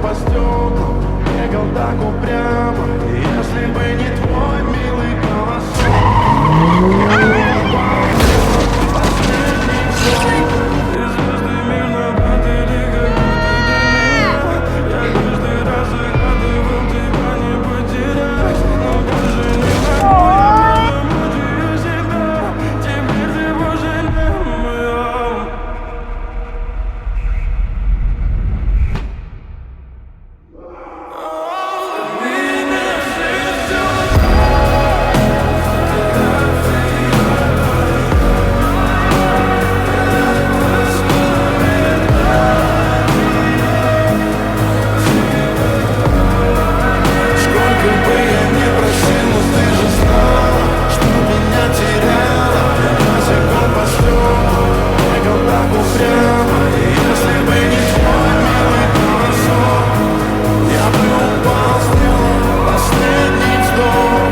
по стеклам, бегал так упрямо. Если бы не твой милый голосок, я бы упал в последний сон. И звезды мирно падали, как будто до меня. Я каждый раз загадывал тебя не потерять, но больше не могу, я просто мучаю себя. Теперь ты больше не моя. Сколько бы я ни просил, но ты же знала, что меня теряла. Я босиком по стеклам, бегал так упрямо. И если бы не твой милый голосок, я бы упал, сделал последний вздох.